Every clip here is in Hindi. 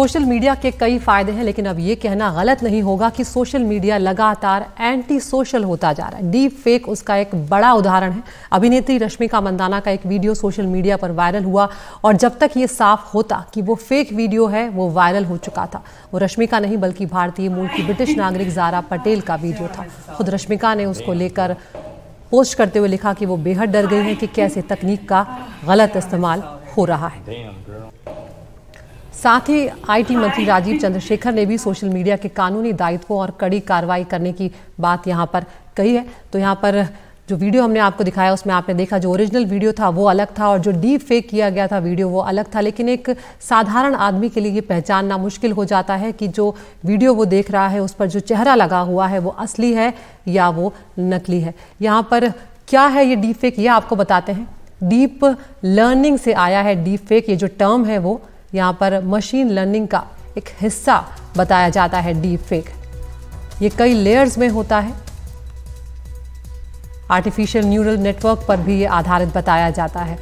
सोशल मीडिया के कई फायदे हैं, लेकिन अब ये कहना गलत नहीं होगा कि सोशल मीडिया लगातार एंटी सोशल होता जा रहा है। डीप फेक उसका एक बड़ा उदाहरण है। अभिनेत्री रश्मिका मंदाना का एक वीडियो सोशल मीडिया पर वायरल हुआ और जब तक ये साफ होता कि वो फेक वीडियो है, वो वायरल हो चुका था। वो रश्मिका नहीं बल्कि भारतीय मूल की ब्रिटिश नागरिक ज़ारा पटेल का वीडियो था। खुद रश्मिका ने उसको लेकर पोस्ट करते हुए लिखा कि वो बेहद डर गई हैं कि कैसे तकनीक का गलत इस्तेमाल हो रहा है। साथ ही आईटी मंत्री राजीव चंद्रशेखर ने भी सोशल मीडिया के कानूनी दायित्वों और कड़ी कार्रवाई करने की बात यहां पर कही है। तो यहां पर जो वीडियो हमने आपको दिखाया उसमें आपने देखा जो ओरिजिनल वीडियो था वो अलग था और जो डीप फेक किया गया था वीडियो वो अलग था। लेकिन एक साधारण आदमी के लिए ये पहचानना मुश्किल हो जाता है कि जो वीडियो वो देख रहा है उस पर जो चेहरा लगा हुआ है वो असली है या वो नकली है। यहाँ पर क्या है ये डीप फेक, ये आपको बताते हैं। डीप लर्निंग से आया है डीप फेक। ये जो टर्म है वो यहाँ पर मशीन लर्निंग का एक हिस्सा बताया जाता है डीप फेक। ये कई लेयर्स में होता है। आर्टिफिशियल न्यूरल नेटवर्क पर भी ये आधारित बताया जाता है।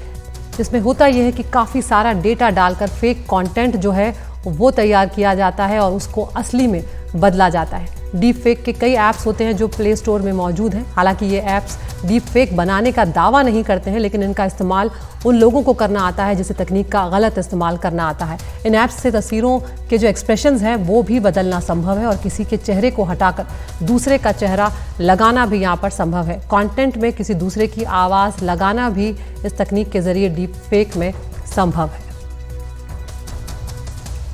इसमें होता यह है कि काफ़ी सारा डेटा डालकर फेक कंटेंट जो है वो तैयार किया जाता है और उसको असली में बदला जाता है। डीप फेक के कई ऐप्स होते हैं जो प्ले स्टोर में मौजूद हैं। हालांकि ये ऐप्स डीप फेक बनाने का दावा नहीं करते हैं, लेकिन इनका इस्तेमाल उन लोगों को करना आता है जिसे तकनीक का गलत इस्तेमाल करना आता है। इन ऐप्स से तस्वीरों के जो एक्सप्रेशंस हैं वो भी बदलना संभव है और किसी के चेहरे को हटाकर दूसरे का चेहरा लगाना भी यहाँ पर संभव है। कंटेंट में किसी दूसरे की आवाज़ लगाना भी इस तकनीक के जरिए डीप फेक में संभव है।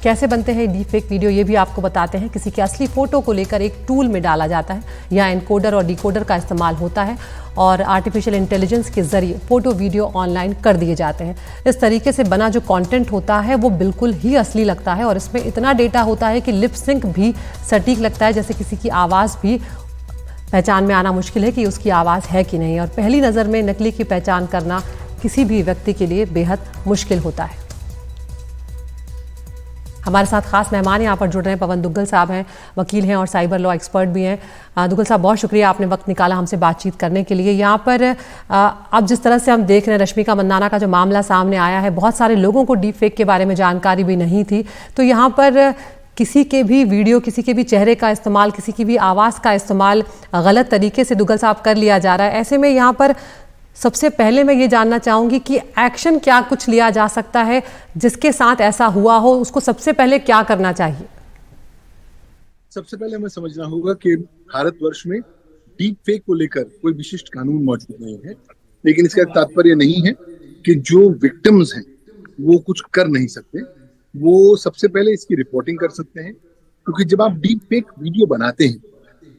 कैसे बनते हैं डीप फेक वीडियो ये भी आपको बताते हैं। किसी की असली फोटो को लेकर एक टूल में डाला जाता है या एनकोडर और डिकोडर का इस्तेमाल होता है और आर्टिफिशियल इंटेलिजेंस के जरिए फोटो वीडियो ऑनलाइन कर दिए जाते हैं। इस तरीके से बना जो कंटेंट होता है वो बिल्कुल ही असली लगता है और इसमें इतना डेटा होता है कि लिप सिंक भी सटीक लगता है, जैसे किसी की आवाज़ भी पहचान में आना मुश्किल है कि उसकी आवाज़ है कि नहीं। और पहली नज़र में नकली की पहचान करना किसी भी व्यक्ति के लिए बेहद मुश्किल होता है। हमारे साथ खास मेहमान यहाँ पर जुड़ रहे हैं। पवन दुग्गल साहब हैं, वकील हैं और साइबर लॉ एक्सपर्ट भी हैं। दुग्गल साहब, बहुत शुक्रिया आपने वक्त निकाला हमसे बातचीत करने के लिए। यहाँ पर अब जिस तरह से हम देख रहे हैं रश्मिका मंदाना का जो मामला सामने आया है, बहुत सारे लोगों को डीप फेक के बारे में जानकारी भी नहीं थी। तो यहाँ पर किसी के भी वीडियो, किसी के भी चेहरे का इस्तेमाल, किसी की भी आवाज़ का इस्तेमाल गलत तरीके से दुग्गल साहब कर लिया जा रहा है। ऐसे में यहाँ पर सबसे पहले मैं ये जानना चाहूंगी कि एक्शन क्या कुछ लिया जा सकता है जिसके साथ ऐसा हुआ हो, उसको सबसे पहले क्या करना चाहिए? सबसे पहले हमें समझना होगा कि भारतवर्ष में डीप फेक को लेकर कोई विशिष्ट कानून मौजूद नहीं है, लेकिन इसका तात्पर्य नहीं है कि जो विक्टिम्स हैं वो कुछ कर नहीं सकते। वो सबसे पहले इसकी रिपोर्टिंग कर सकते हैं, क्योंकि जब आप डीप फेक वीडियो बनाते हैं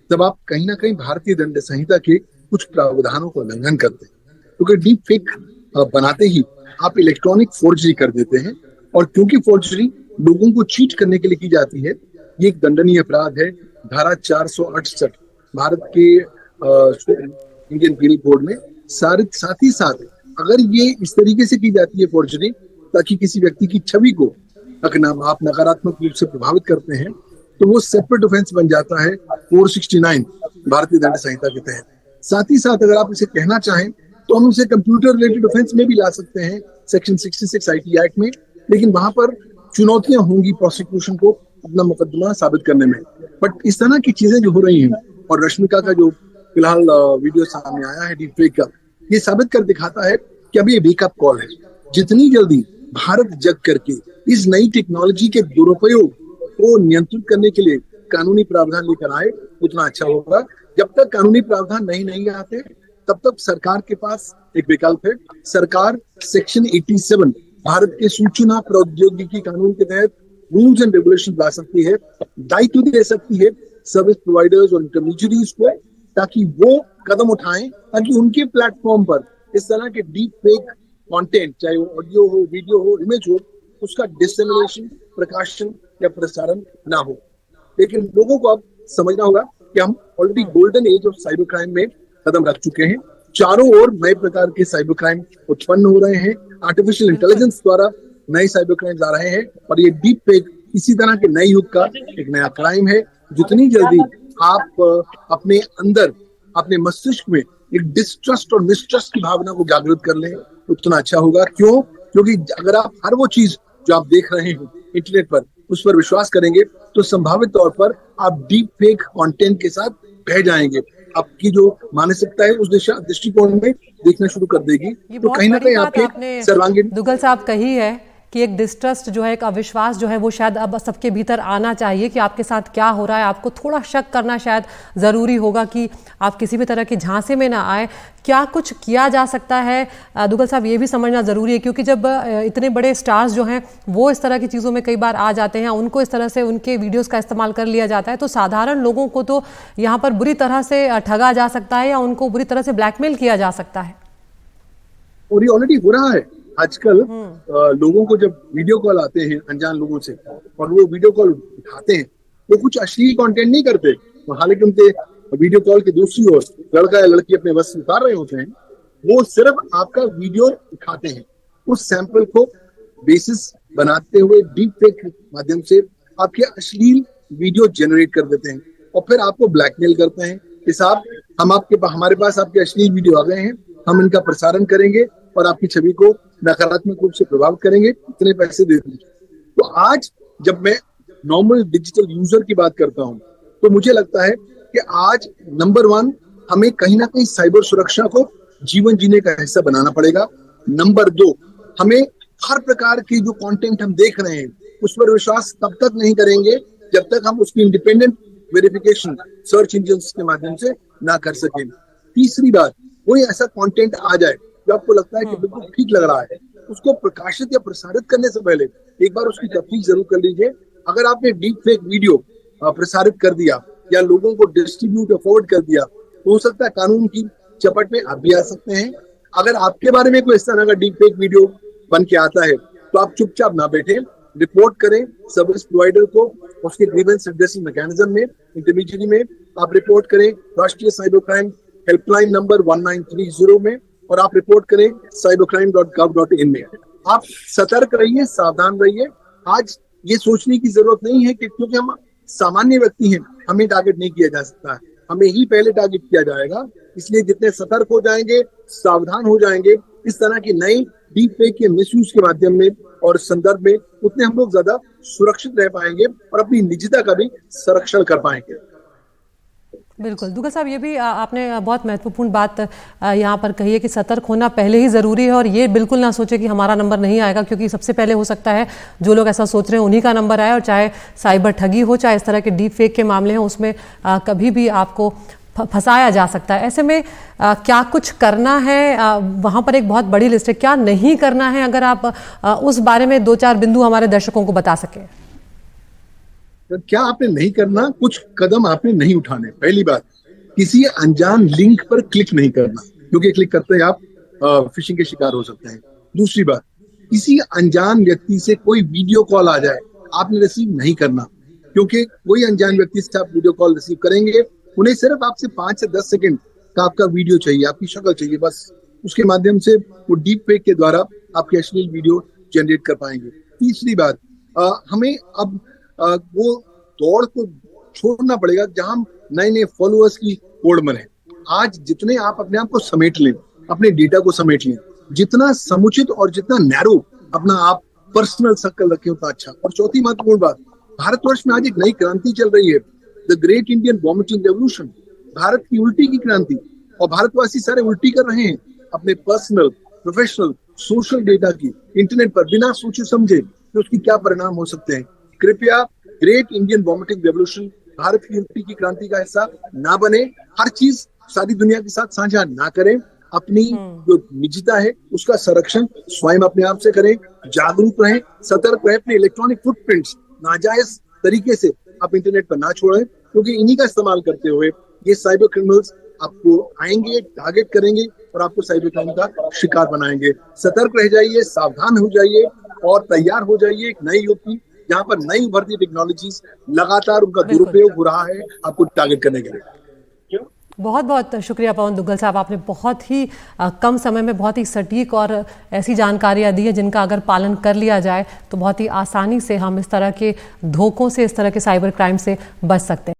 तब आप कहीं ना कहीं भारतीय दंड संहिता के कुछ प्रावधानों का उल्लंघन करते हैं, क्योंकि डीप फेक बनाते ही आप इलेक्ट्रॉनिक फोर्जरी कर देते हैं और क्योंकि फोर्जरी लोगों को चीट करने के लिए की जाती है, ये एक दंडनीय अपराध है। धारा 468 भारत के इंडियन पीनल कोड में। साथ ही साथ अगर ये इस तरीके से की जाती है फोर्जरी ताकि किसी व्यक्ति की छवि को आप नकारात्मक रूप से प्रभावित करते हैं, तो वो सेपरेट ऑफेंस बन जाता है 469 भारतीय दंड संहिता के तहत। साथ ही साथ अगर आप इसे कहना चाहें तो हम उसे कंप्यूटर रिलेटेड ऑफेंस में भी ला सकते हैं सेक्शन 66 आईटी एक्ट में, लेकिन वहां पर चुनौतियां होंगी प्रोसिक्यूशन को अपना मुकदमा साबित करने में। बट इस तरह की चीजें जो हो रही हैं और रश्मिका का जो फिलहाल वीडियो सामने आया है डीप फेक का, ये साबित कर दिखाता है कि अभी ये वेकअप कॉल है। जितनी जल्दी भारत जग करके इस नई टेक्नोलॉजी के दुरुपयोग को नियंत्रित करने के लिए कानूनी प्रावधान लेकर आए उतना अच्छा होगा। जब तक कानूनी प्रावधान नहीं आते तब तक सरकार के पास एक विकल्प है। सरकार सेक्शन 87 भारत के सूचना प्रौद्योगिकी कानून के तहत रूल्स एंड रेगुलेशन ला सकती है, दायित्व दे सकती है सर्विस प्रोवाइडर्स और इंटरमीडियरीज को, ताकि वो कदम उठाएं ताकि उनके प्लेटफॉर्म पर इस तरह के डीप फेक कंटेंट, चाहे वो ऑडियो हो, वीडियो हो, इमेज हो, उसका डिसेमिनेशन, प्रकाशन या प्रसारण ना हो। लेकिन लोगों को अब समझना होगा कि हम already golden age of cyber crime में कदम रख चुके हैं। चारों ओर नए प्रकार के साइबर क्राइम उत्पन्न हो रहे हैं। आर्टिफिशियल इंटेलिजेंस द्वारा नए साइबर क्राइम आ रहे हैं और ये डीप फेक इसी तरह के नए युग का एक नया क्राइम है। जितनी जल्दी आप अपने अंदर, अपने मस्तिष्क में एक डिस्ट्रस्ट और मिसट्रस्ट की भावना को जागृत कर लें उतना अच्छा होगा। क्योंकि अगर आप हर वो चीज जो आप देख रहे हैं इंटरनेट पर उस पर विश्वास करेंगे तो संभावित तौर पर आप डीप फेक कंटेंट के साथ बह जाएंगे। आपकी जो मानसिकता है उस दृष्टिकोण में देखना शुरू कर देगी। ये तो बहुत कहीं ना बड़ी कहीं बात आपके आपने सर्वांगीण दुग्गल साहब कही है कि एक डिस्ट्रस्ट जो है, एक अविश्वास जो है वो शायद अब सबके भीतर आना चाहिए कि आपके साथ क्या हो रहा है। आपको थोड़ा शक करना शायद ज़रूरी होगा कि आप किसी भी तरह के झांसे में ना आए। क्या कुछ किया जा सकता है दुग्गल साहब, ये भी समझना ज़रूरी है, क्योंकि जब इतने बड़े स्टार्स जो हैं वो इस तरह की चीज़ों में कई बार आ जाते हैं, उनको इस तरह से उनके वीडियोज़ का इस्तेमाल कर लिया जाता है, तो साधारण लोगों को तो यहाँ पर बुरी तरह से ठगा जा सकता है या उनको बुरी तरह से ब्लैकमेल किया जा सकता है। और ये ऑलरेडी हो रहा है आजकल। लोगों को जब वीडियो कॉल आते हैं अनजान लोगों से और वो वीडियो कॉल उठाते हैं, वो कुछ अश्लील कंटेंट नहीं करते, हालांकि उनके वीडियो कॉल के दूसरी ओर लड़का या लड़की अपने बस उतार रहे होते हैं। वो सिर्फ आपका वीडियो उठाते हैं, उस सैंपल को बेसिस बनाते हुए डीप फेक के माध्यम से आपके अश्लील वीडियो जनरेट कर देते हैं और फिर आपको ब्लैकमेल करते हैं कि साहब हमारे पास आपके अश्लील वीडियो आ गए हैं, हम इनका प्रसारण करेंगे और आपकी छवि को नकारात्मक रूप से प्रभावित करेंगे, इतने पैसे दे दीजिए। तो आज जब मैं नॉर्मल डिजिटल यूजर की बात करता हूं तो मुझे लगता है कि आज नंबर 1 हमें कहीं ना कहीं साइबर सुरक्षा को जीवन जीने का हिस्सा बनाना पड़ेगा। नंबर 2 हमें हर प्रकार की जो कंटेंट हम देख रहे हैं उस पर विश्वास तब तक नहीं करेंगे जब तक हम उसकी इंडिपेंडेंट वेरिफिकेशन सर्च इंजन के माध्यम से ना कर सकें। तीसरी बात, कोई ऐसा कंटेंट आ जाए जो आपको लगता है कि बिल्कुल ठीक लग रहा है, उसको प्रकाशित या प्रसारित करने से पहले एक बार उसकी तफ्तीश जरूर कर लीजिए। अगर आपने डीप फेक वीडियो प्रसारित कर दिया या लोगों को डिस्ट्रीब्यूट या फॉरवर्ड कर दिया तो हो सकता है कानून की चपट में आप भी आ सकते हैं। अगर आपके बारे में कोई इस तरह का डीप फेक वीडियो बन के आता है तो आप चुपचाप ना बैठे, रिपोर्ट करें सर्विस प्रोवाइडर को, उसके ग्रीवेंस एड्रेसिंग मैकेनिज्म में, इंटरमीडियरी में आप रिपोर्ट करें राष्ट्रीय साइबर क्राइम हेल्पलाइन नंबर 1930 में, और आप रिपोर्ट करें cybercrime.gov.in में। आप सतर्क रहिए, सावधान रहिए। आज ये सोचने की जरूरत नहीं है कि क्योंकि हम सामान्य व्यक्ति हैं हमें टारगेट नहीं किया जा सकता है, हमें ही पहले टारगेट किया जाएगा। इसलिए जितने सतर्क हो जाएंगे, सावधान हो जाएंगे इस तरह की नई डीप फेक के मिसयूज के माध्यम में और संदर्भ में, उतने हम लोग ज्यादा सुरक्षित रह पाएंगे और अपनी निजता का भी संरक्षण कर पाएंगे। बिल्कुल दुग्गल साहब, ये भी आपने बहुत महत्वपूर्ण बात यहाँ पर कही है कि सतर्क होना पहले ही ज़रूरी है और ये बिल्कुल ना सोचे कि हमारा नंबर नहीं आएगा, क्योंकि सबसे पहले हो सकता है जो लोग ऐसा सोच रहे हैं उन्हीं का नंबर आए, और चाहे साइबर ठगी हो, चाहे इस तरह के डीप फेक के मामले हैं, उसमें कभी भी आपको फंसाया जा सकता है। ऐसे में क्या कुछ करना है, वहाँ पर एक बहुत बड़ी लिस्ट है, क्या नहीं करना है, अगर आप उस बारे में 2-4 बिंदु हमारे दर्शकों को बता सकें। क्या आपने नहीं करना, कुछ कदम आपने नहीं उठाने। पहली बात, किसी अनजान लिंक पर क्लिक नहीं करना, क्योंकि क्लिक करते ही आप फिशिंग के शिकार हो सकते हैं। दूसरी बात, किसी अनजान व्यक्ति से कोई वीडियो कॉल आ जाए आपने रिसीव नहीं करना, क्योंकि कोई अनजान व्यक्ति से आप वीडियो कॉल रिसीव करेंगे, उन्हें सिर्फ आपसे 5 से 10 सेकंड का आपका वीडियो चाहिए, आपकी शक्ल चाहिए, बस उसके माध्यम से वो डीप फेक के द्वारा आपके अश्लील वीडियो जनरेट कर पाएंगे। तीसरी बात, हमें अब वो दौड़ को छोड़ना पड़ेगा जहां नए नए फॉलोअर्स की होड़ में है। आज जितने आप अपने आप को समेट लें, अपने डेटा को समेट लें, जितना समुचित और जितना नैरो अपना आप पर्सनल सर्कल रखें उतना अच्छा। और चौथी महत्वपूर्ण बात, भारतवर्ष में आज एक नई क्रांति चल रही है, the great Indian vomiting revolution, Bharat की उल्टी की क्रांति, और भारतवासी सारे उल्टी कर रहे हैं अपने पर्सनल, प्रोफेशनल, सोशल डेटा की इंटरनेट पर बिना सोचे समझे कि उसकी क्या परिणाम हो सकते हैं। कृपया great Indian vomiting revolution, Bharat की उल्टी की क्रांति का हिस्सा ना बने, हर चीज सारी दुनिया के साथ साझा ना करें, अपनी जो निजता है उसका संरक्षण स्वयं अपने आप से करें, जागरूक रहें, सतर्क रहें, अपने इलेक्ट्रॉनिक फुटप्रिंट्स नाजायज तरीके से आप इंटरनेट पर ना छोड़ें, क्योंकि इन्हीं का इस्तेमाल करते हुए ये साइबर क्रिमिनल्स आपको आएंगे, टारगेट करेंगे और आपको साइबर क्राइम का शिकार बनाएंगे। सतर्क रह जाइए, सावधान हो जाइए और तैयार हो जाइए एक नई युग की, जहां पर नई उभरती टेक्नोलॉजीज लगातार उनका दुरुपयोग हो रहा है आपको टारगेट करने के लिए। बहुत बहुत शुक्रिया पवन दुग्गल साहब, आपने बहुत ही कम समय में बहुत ही सटीक और ऐसी जानकारियां दी है जिनका अगर पालन कर लिया जाए तो बहुत ही आसानी से हम इस तरह के धोखों से, इस तरह के साइबर क्राइम से बच सकते हैं।